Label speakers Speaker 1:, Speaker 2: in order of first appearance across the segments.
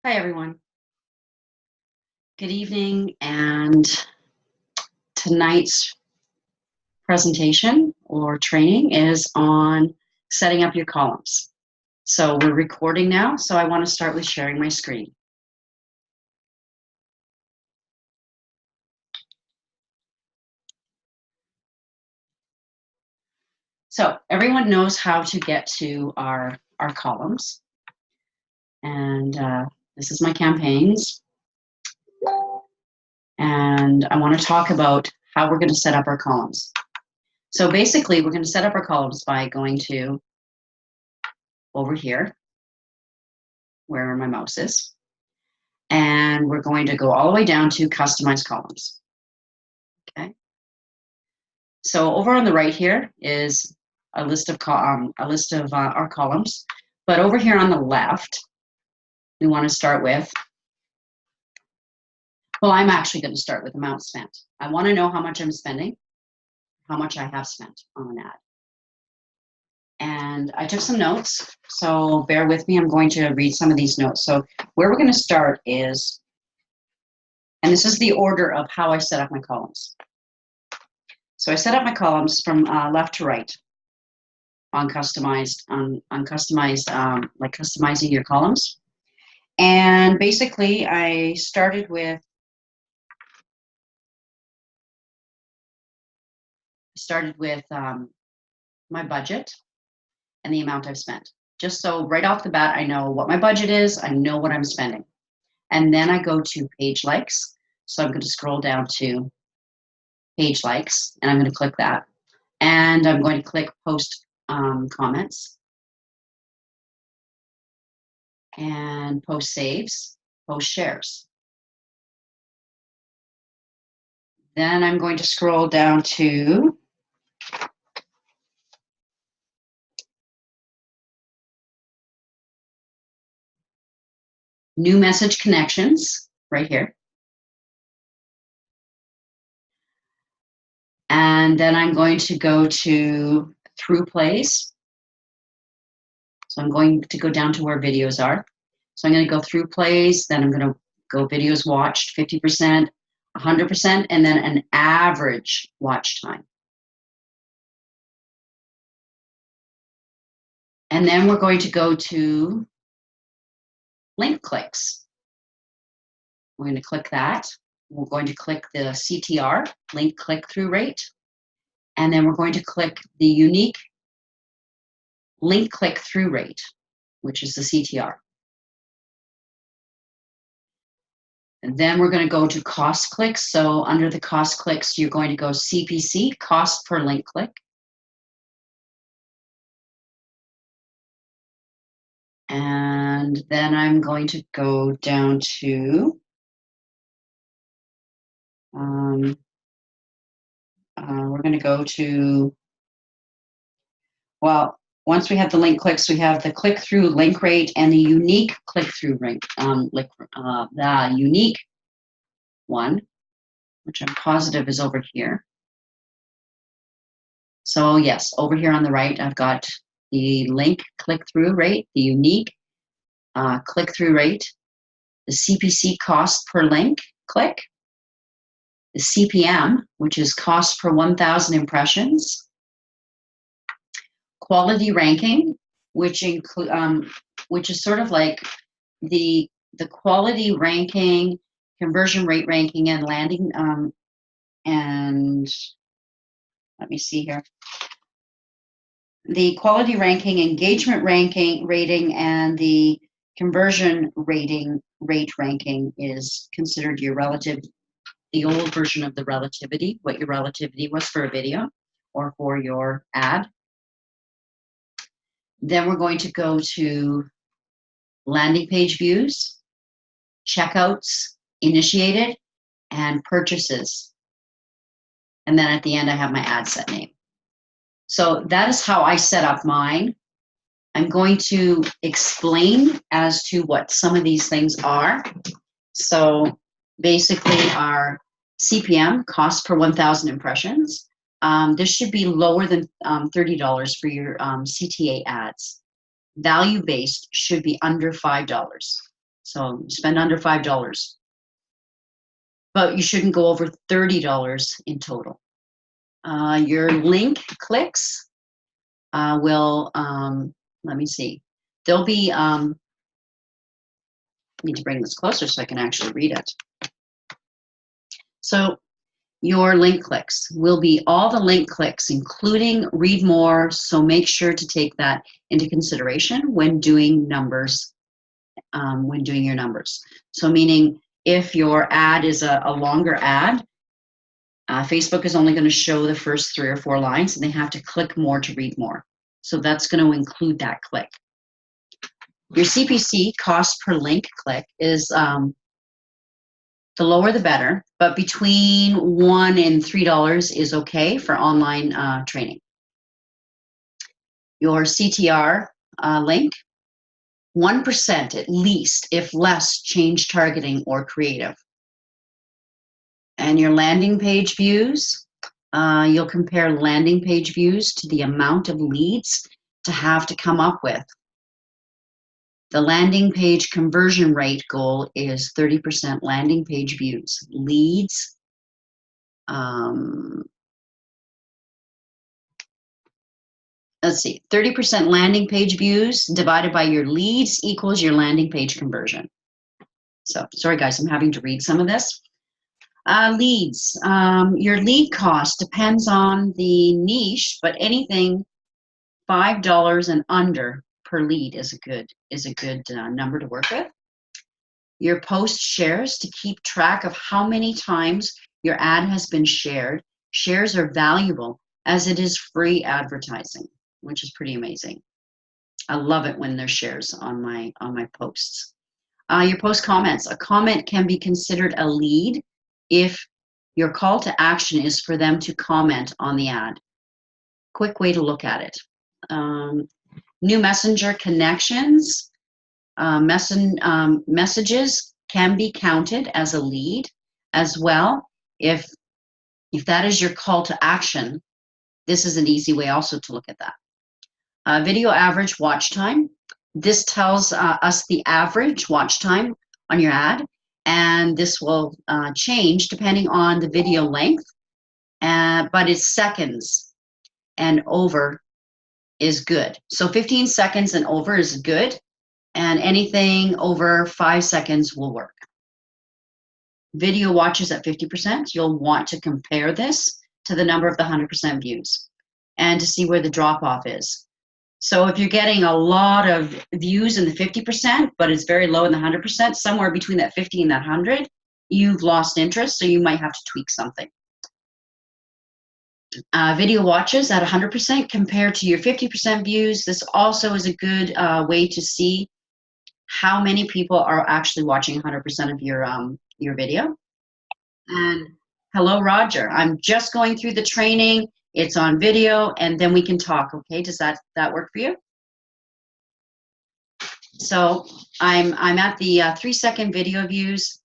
Speaker 1: Hi, everyone. Good evening. And tonight's presentation or training is on setting up your columns. So we're recording now, so I want to start with sharing my screen. So everyone knows how to get to our columns. And this is my campaigns. And I want to talk about how we're going to set up our columns. So basically, we're going to set up our columns by going to over here, where my mouse is. And we're going to go all the way down to customize columns. Okay. So over on the right here is a list of our columns, but over here on the left, we want to start with. Well, I'm actually going to start with amount spent. I want to know how much I'm spending, how much I have spent on an ad. And I took some notes, so bear with me. I'm going to read some of these notes. So where we're going to start is, and this is the order of how I set up my columns. So I set up my columns from left to right on customized, like customizing your columns. And basically, I started with my budget and the amount I've spent. Just so right off the bat, I know what my budget is, I know what I'm spending. And then I go to page likes. So I'm going to scroll down to page likes, and I'm going to click that. And I'm going to click post comments, and post saves, post shares. Then I'm going to scroll down to new message connections right here. And then I'm going to go to through plays. So I'm going to go down to where videos are. So I'm going to go through plays, then I'm going to go videos watched, 50%, 100%, and then an average watch time. And then we're going to go to link clicks. We're going to click that. We're going to click the CTR, link click-through rate. And then we're going to click the unique link click-through rate, which is the CTR. And then we're going to go to cost clicks. So under the cost clicks, you're going to go CPC, cost per link click. And then I'm going to go down to we're going to go to, well, once we have the link clicks, we have the click-through link rate and the unique click-through rate, the unique one, which I'm positive is over here. So yes, over here on the right, I've got the link click-through rate, the unique click-through rate, the CPC cost per link click, the CPM, which is cost per 1,000 impressions, quality ranking, which is sort of like the quality ranking, conversion rate ranking, and landing and let me see here. The quality ranking, engagement ranking, rating, and the conversion rate ranking is considered your relative, the old version of the relativity, what your relativity was for a video or for your ad. Then we're going to go to landing page views, checkouts, initiated, and purchases. And then at the end, I have my ad set name. So that is how I set up mine. I'm going to explain as to what some of these things are. So basically our CPM, cost per 1,000 impressions. This should be lower than $30 for your CTA ads. Value-based should be under $5. So spend under $5. But you shouldn't go over $30 in total. Your link clicks will, let me see. There'll be, I need to bring this closer so I can actually read it. So your link clicks will be all the link clicks, including read more. So make sure to take that into consideration when doing numbers, when doing your numbers. So meaning if your ad is a longer ad, Facebook is only going to show the first 3 or 4 lines, and they have to click more to read more. So that's going to include that click. Your CPC, cost per link click, is the lower the better, but between $1 and $3 is okay for online training. Your CTR link, 1% at least, if less, change targeting or creative. And your landing page views, you'll compare landing page views to the amount of leads to have to come up with. The landing page conversion rate goal is 30% landing page views. Leads, let's see, 30% landing page views divided by your leads equals your landing page conversion. So, sorry guys, I'm having to read some of this. Leads, your lead cost depends on the niche, but anything $5 and under per lead is a good number to work with. Your post shares, to keep track of how many times your ad has been shared. Shares are valuable as it is free advertising, which is pretty amazing. I love it when there's shares on my posts. Your post comments. A comment can be considered a lead if your call to action is for them to comment on the ad. Quick way to look at it. New messenger connections, messages can be counted as a lead as well. If that is your call to action, this is an easy way also to look at that. Video average watch time. This tells us the average watch time on your ad, and this will change depending on the video length, but it's seconds and over is good. So 15 seconds and over is good, and anything over 5 seconds will work. Video watches at 50%, you'll want to compare this to the number of the 100% views and to see where the drop-off is. So if you're getting a lot of views in the 50%, but it's very low in the 100%, somewhere between that 50 and that 100, you've lost interest, so you might have to tweak something. Video watches at 100% compared to your 50% views. This also is a good way to see how many people are actually watching 100% of your video. And hello, Roger. I'm just going through the training. It's on video, and then we can talk. Okay, does that work for you? So I'm at the 3-second video views.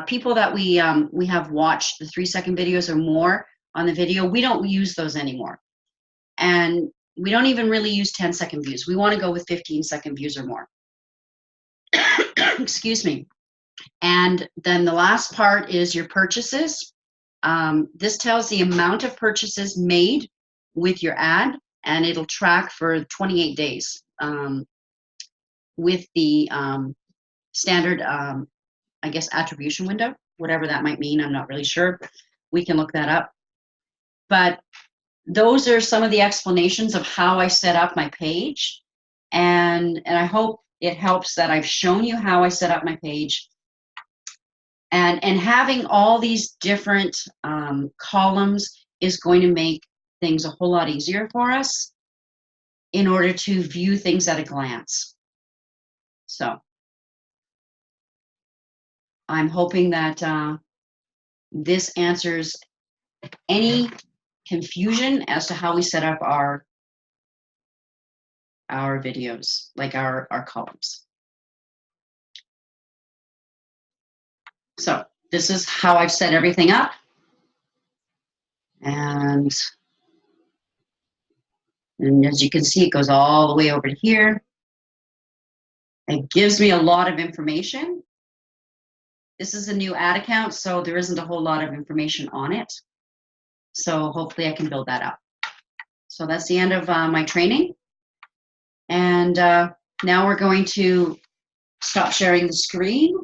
Speaker 1: People that we have watched the 3-second videos or more on the video, we don't use those anymore. And we don't even really use 10-second views. We want to go with 15-second views or more. Excuse me. And then the last part is your purchases. This tells the amount of purchases made with your ad, and it'll track for 28 days with the standard, I guess, attribution window, whatever that might mean. I'm not really sure. We can look that up. But those are some of the explanations of how I set up my page. And I hope it helps that I've shown you how I set up my page. And having all these different columns is going to make things a whole lot easier for us in order to view things at a glance. So I'm hoping that this answers any confusion as to how we set up our videos, like our columns. So this is how I've set everything up. And as you can see, it goes all the way over to here. It gives me a lot of information. This is a new ad account, so there isn't a whole lot of information on it. So hopefully I can build that up. So that's the end of my training. And now we're going to stop sharing the screen.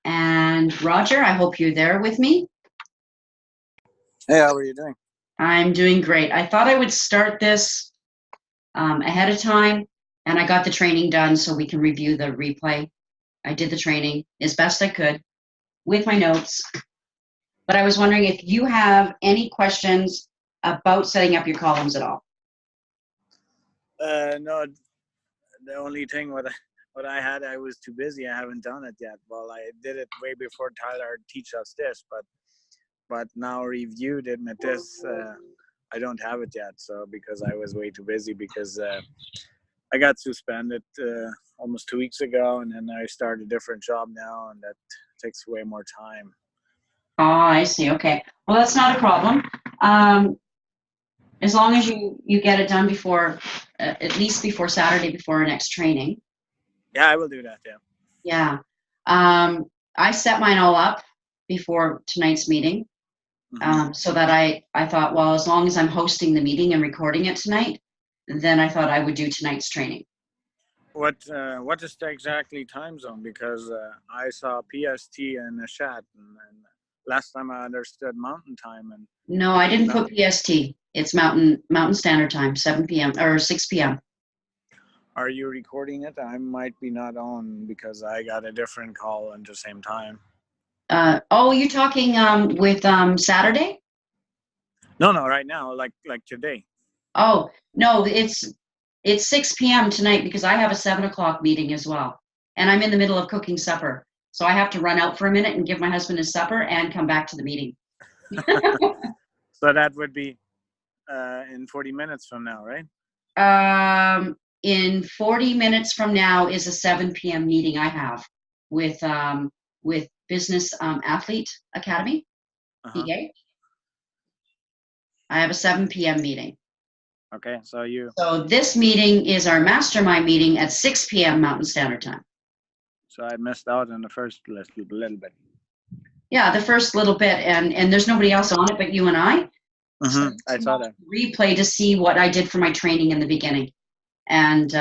Speaker 1: And Roger, I hope you're there with me.
Speaker 2: Hey, how are you doing?
Speaker 1: I'm doing great. I thought I would start this ahead of time, and I got the training done so we can review the replay. I did the training as best I could with my notes. But I was wondering if you have any questions about setting up your columns at all.
Speaker 2: No, the only thing what I had, I was too busy. I haven't done it yet. Well, I did it way before Tyler teach us this, but now reviewed it with this, I don't have it yet. So because I was way too busy because I got suspended almost 2 weeks ago, and then I started a different job now, and that takes way more time.
Speaker 1: Oh, I see. Okay. Well, that's not a problem. As long as you get it done before, at least before Saturday, before our next training.
Speaker 2: Yeah, I will do that. Yeah.
Speaker 1: Yeah. I set mine all up before tonight's meeting, so that I thought, well, as long as I'm hosting the meeting and recording it tonight, then I thought I would do tonight's training.
Speaker 2: What is the exactly time zone? Because I saw PST in the chat, and last time I understood Mountain Time. And
Speaker 1: no, I didn't put PST. It's Mountain Standard Time, 7 p.m. or 6 p.m.
Speaker 2: Are you recording it? I might be not on because I got a different call at the same time.
Speaker 1: Oh, you talking with Saturday?
Speaker 2: No, right now, like today.
Speaker 1: Oh no, it's 6 p.m. tonight because I have a 7 o'clock meeting as well, and I'm in the middle of cooking supper, so I have to run out for a minute and give my husband his supper and come back to the meeting.
Speaker 2: So that would be in 40 minutes from now, right?
Speaker 1: In 40 minutes from now is a 7 p.m. meeting I have with Business Athlete Academy, BA. I have a 7 p.m. meeting.
Speaker 2: Okay, so
Speaker 1: this meeting is our mastermind meeting at 6 p.m. Mountain Standard Time.
Speaker 2: So I missed out on the first little bit.
Speaker 1: Yeah, the first little bit, and there's nobody else on it but you and I.
Speaker 2: So I saw that
Speaker 1: replay to see what I did for my training in the beginning, and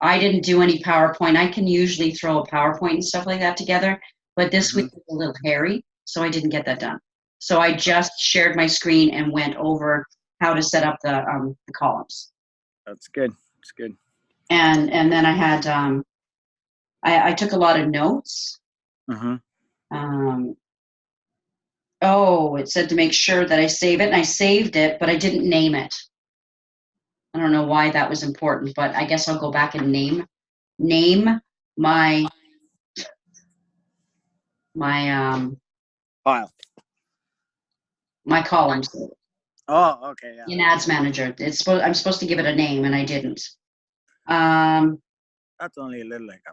Speaker 1: I didn't do any PowerPoint. I can usually throw a PowerPoint and stuff like that together, but this week was a little hairy, so I didn't get that done. So I just shared my screen and went over how to set up the columns.
Speaker 2: That's good. It's good.
Speaker 1: And then I had I took a lot of notes. Oh, it said to make sure that I save it, and I saved it, but I didn't name it. I don't know why that was important, but I guess I'll go back and name my
Speaker 2: file,
Speaker 1: my columns.
Speaker 2: Oh, okay, yeah.
Speaker 1: In Ads Manager, I'm supposed to give it a name, and I didn't.
Speaker 2: That's only a little like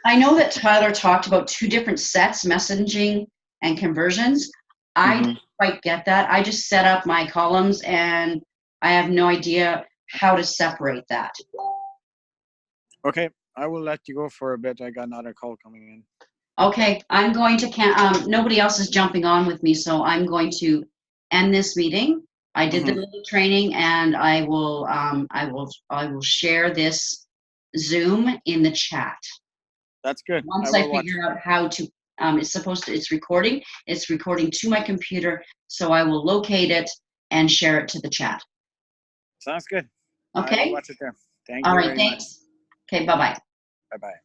Speaker 1: I know that Tyler talked about 2 different sets, messaging and conversions. I didn't quite get that. I just set up my columns, and I have no idea how to separate that.
Speaker 2: Okay, I will let you go for a bit. I got another call coming in.
Speaker 1: Okay, I'm going to nobody else is jumping on with me, so I'm going to end this meeting. I did the little training, and I will share this Zoom in the chat.
Speaker 2: That's good.
Speaker 1: Once I figure out how to, it's recording. It's recording to my computer, so I will locate it and share it to the chat.
Speaker 2: Sounds good.
Speaker 1: Okay.
Speaker 2: I will watch it there. Thank you.
Speaker 1: All right. Thanks. Okay. Bye-bye.
Speaker 2: Bye-bye.